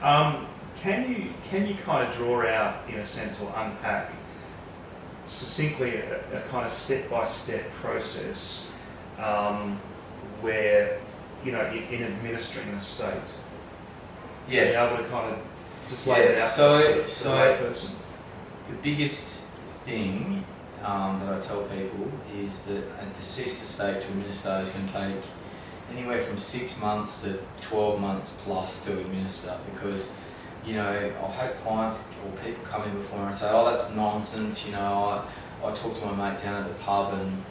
Can you kind of draw out, in a sense, or unpack succinctly a kind of step-by-step process where, in administering an estate? Yeah. Be able to kind of just lay it out so for the layperson. the biggest thing that I tell people is that a deceased estate to administer is going to take anywhere from 6 months to 12 months plus to administer, because I've had clients or people come in before and say, oh, that's nonsense, I talked to my mate down at the pub and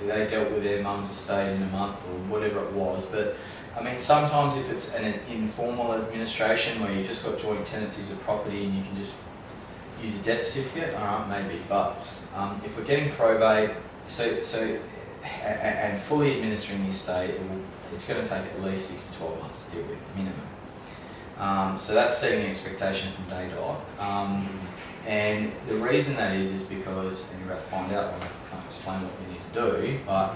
they dealt with their mum's estate in a month or whatever it was. But I mean, sometimes if it's an informal administration where you've just got joint tenancies of property and you can just use a death certificate, all right, maybe. But if we're getting probate, and fully administering the estate, it's going to take at least 6 to 12 months to deal with, minimum. So that's setting the expectation from day dot. And the reason that is because, and you're about to find out when I can't explain what we need to do, but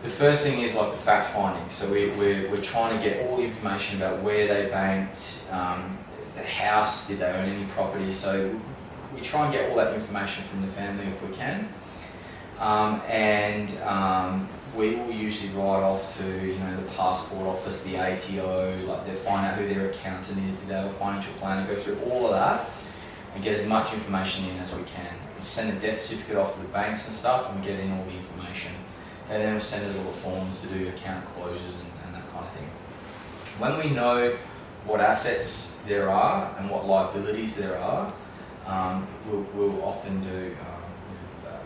the first thing is like the fact finding. So we're trying to get all the information about where they banked, the house, did they own any property. So we try and get all that information from the family if we can. We will usually write off to the passport office, the ATO, like they find out who their accountant is, do they have a financial planner, go through all of that and get as much information in as we can. We send a death certificate off to the banks and stuff, and we get in all the information. And then we send us all the forms to do account closures and that kind of thing. When we know what assets there are and what liabilities there are, we'll often do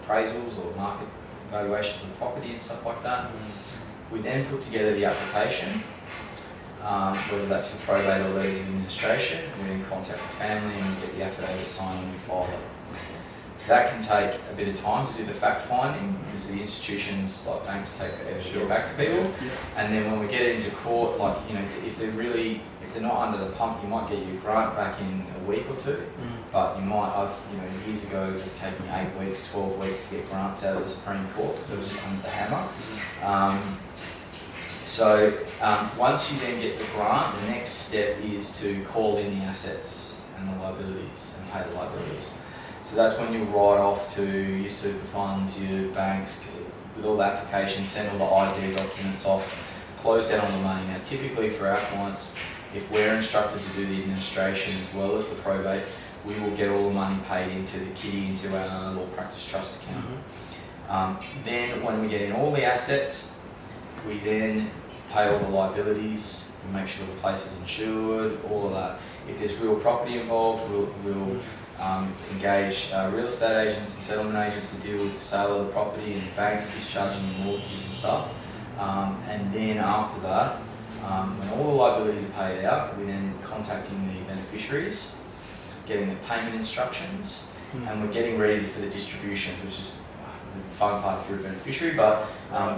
appraisals or market valuations of the property and stuff like that. We then put together the application, whether that's for probate or letters of administration. We then contact the family and we get the affidavit signed and we file it. That can take a bit of time to do the fact finding because the institutions like banks take forever to get back to people. And then when we get into court, like if they're not under the pump, you might get your grant back in a week or two. But you might have, years ago, it was taking 8 weeks, 12 weeks to get grants out of the Supreme Court because it was just under the hammer. Once you then get the grant, the next step is to call in the assets and the liabilities and pay the liabilities. So that's when you write off to your super funds, your banks, with all the applications, send all the ID documents off, close down on the money. Now, typically for our clients, if we're instructed to do the administration as well as the probate, we will get all the money paid into the kitty, into our law practice trust account. Then when we get in all the assets, we then pay all the liabilities, we make sure the place is insured, all of that. If there's real property involved, we'll engage real estate agents and settlement agents to deal with the sale of the property and the banks discharging the mortgages and stuff. And then after that, when all the liabilities are paid out, we're then contacting the beneficiaries, getting the payment instructions, and we're getting ready for the distributions, which is the fun part if you're a beneficiary. But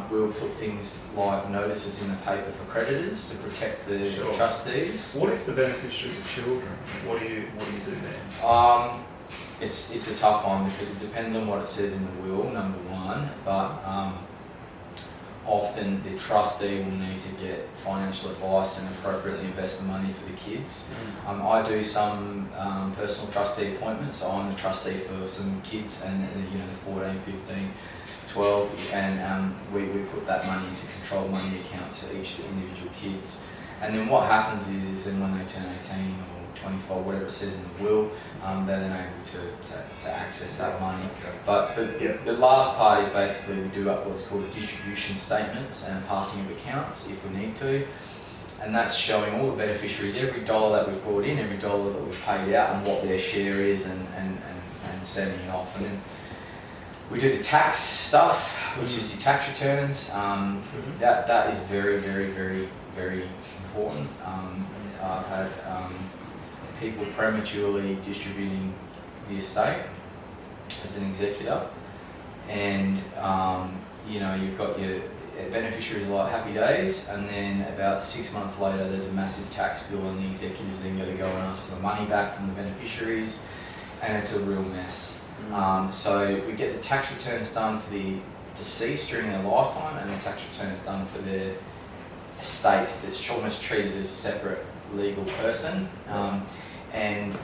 we'll put things like notices in the paper for creditors to protect the trustees. What if the beneficiaries are children? What do you do then? It's a tough one because it depends on what it says in the will, number one, but often the trustee will need to get financial advice and appropriately invest the money for the kids. I do some personal trustee appointments, so I'm the trustee for some kids and the 14, 15, 12, and we put that money into controlled money accounts for each of the individual kids. And then what happens is then when they turn 18 or 25, whatever it says in the will, they're then able to access that money. But the last part is basically we do up what's called a distribution statements and passing of accounts if we need to. And that's showing all the beneficiaries every dollar that we've brought in, every dollar that we've paid out and what their share is and sending it off. And then we do the tax stuff, which is your tax returns. That is very, very, very, very important. I've had people prematurely distributing the estate as an executor, and you've got your beneficiaries like happy days, and then about 6 months later there's a massive tax bill and the executors then got to go and ask for the money back from the beneficiaries, and it's a real mess. So we get the tax returns done for the deceased during their lifetime and the tax returns done for their estate that's almost treated as a separate legal person, and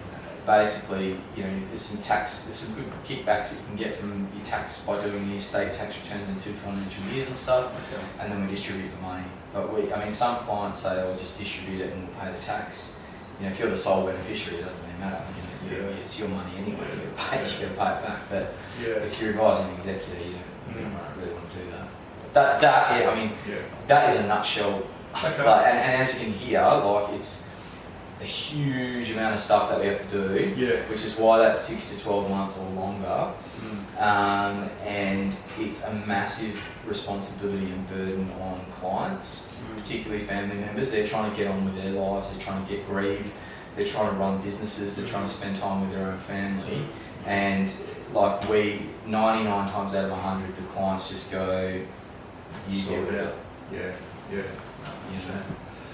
basically, you know, there's some good kickbacks that you can get from your tax by doing the estate tax returns in 2 financial years and stuff, Okay. and then we distribute the money. But some clients say, "Oh, just distribute it and we'll pay the tax." You know, if you're the sole beneficiary, it doesn't really matter. You know, it's your money anyway. You got to pay it back. But Yeah. if you're advising an executor, you don't really want to do that. Yeah. That is a nutshell. Okay. And as you can hear, like, it's a huge amount of stuff that we have to do, Yeah. which is why that's 6 to 12 months or longer. And it's a massive responsibility and burden on clients, particularly family members. They're trying to get on with their lives, they're trying to get grieved, they're trying to run businesses, they're trying to spend time with their own family. And like 99 times out of 100, the clients just go, you Sort deal it with out. it. Yeah. You know?